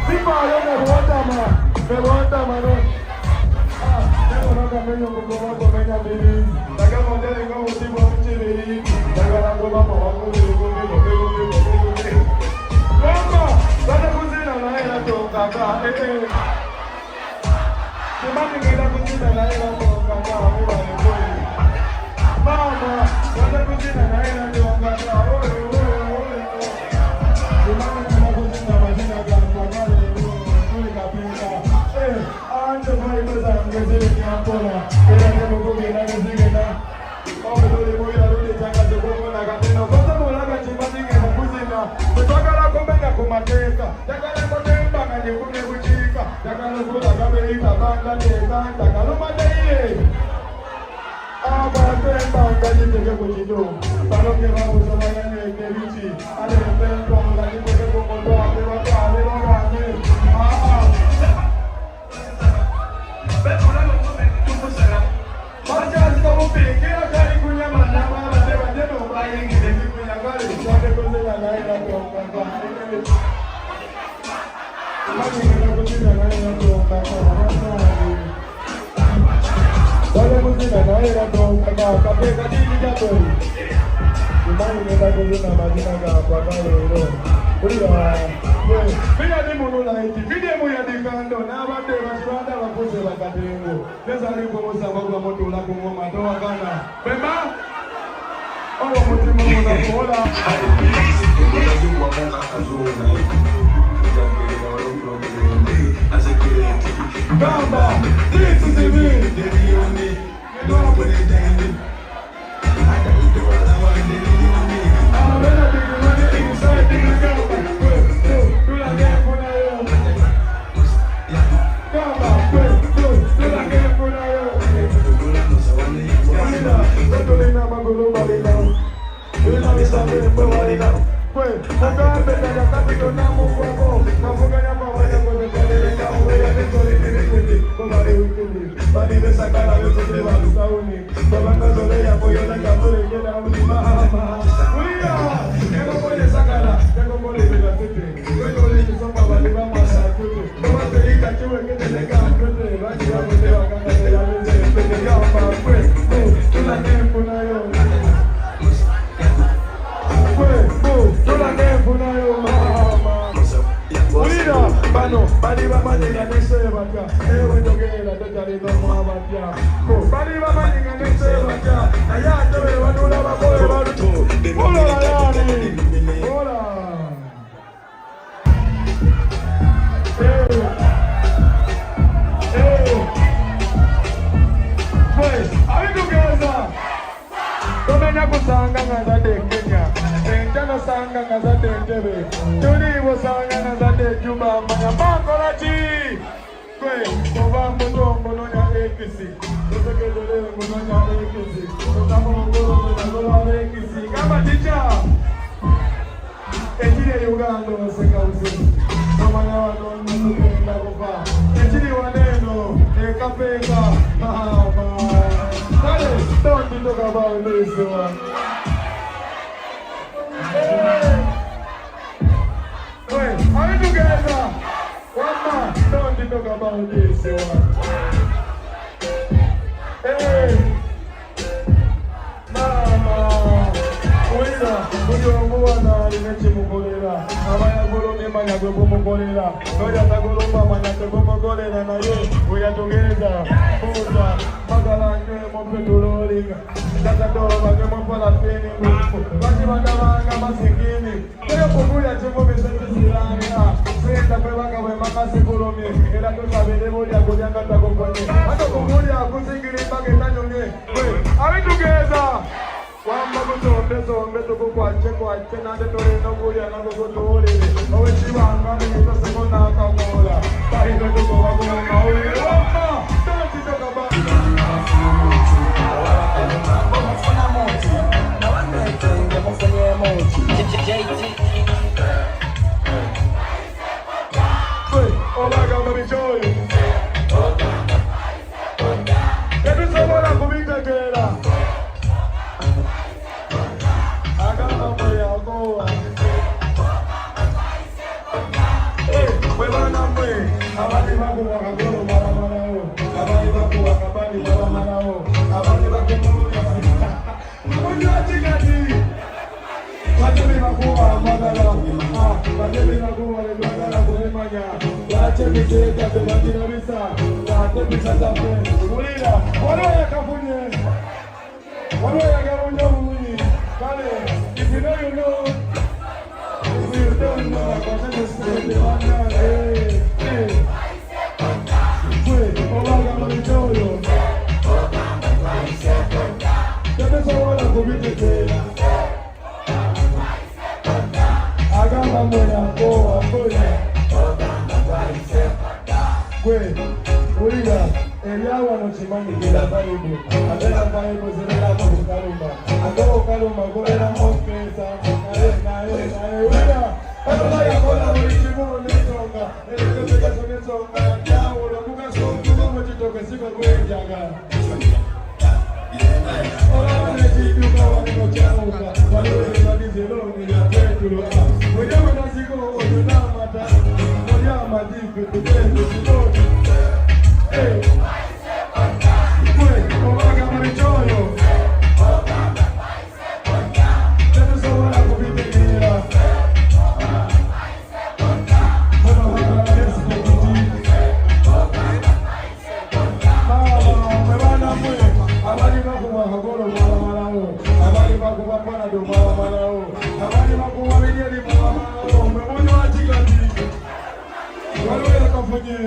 People are looking at water, man. Me gusta, mano. Tengo una camino con como comeña mili. La que monté de como tipo un chili. La que la copa para abajo de Mama, dale cocina la era toca acá. Si mami que la cocina la era toca acá, mira después. Mama, dale cocina la era toca acá. Si mami que la cocina imagina que acá de única pinta. Antes no hay cosa que se le queda pola. Era que no comiera que sigue nada. Vamos a ver, voy a ver de changa se pongo la cadena. Cosa por la cachimba en la cocina. Me toca la comida con manteca. Ya que la cotemba me llevo una cuchica. Ya que no puedo la cabellita, banda de canta. Que no mate ahí. Para que banda de que cuchillo. Para que vamos a bailar en el bichi. A de repente con la gente que como lo hace, va a darle la gana. Pero no lo tomes, tú no serás. Marcha hasta un pique, a cari cuya manda, mama, te va a llevar un baile y te pico en la cara. Ya te conté la naira, tronca, mami, que la cocina naira, tronca, dale cocina naira, tronca, café, catini, ya estoy. Y mami, que la cocina máquina, café, mira ni muno la eti, vide mo ya dikando, na ba de baswanda ba pose ba katengo. Pesa ni ko mo samba kwa moto la ko mo madoa kana. Bema? Owo mo ti mo na kola. Gamba, this is the way. You know what it is. I got to do what I want to do. I'm gonna be running inside the gamba. Nikiteka tumakina bisa na tepisa zape Mulira, wano ya kafunye Wano ya garunya muni Kale, if you know you know If you don't know, I can just say the one now Hey, hey Wait, owaga manichoyo Tepesa wala kubitete Agamba mwena koa, koya Kwe, Uriga, Eliawa no Chimani Gila Baibu, Adela Baibu Zerela Kalumba, Agao Kalumba, Gorela Moskesa, Uriga, Adela Kola Morichimu Nesonga, Elekoseka Sonesonga, Yawo, Lamuka Songa, Mochitoka Siko Kwenjaga. Ola Nechiduka Waniko Chauka, Waniko Wadizelo, Nila Kwetuloka, Wejawa Nasiko, Oyunamata, Oyama Dipe, Tutetu, Siloti, Hey, Kwe, Owaga Marichoyo, Tetu Sawala Kubite Nira, Mono Haka Yesu Kiti, Mebana Mwe, Abali Makuwa Hagoro Mala Malao, Abali Makuwa Panado Mala Malao, Abali Makuwa Miliani Mala Malao, Memono Achikati, Walo ya Kafunye,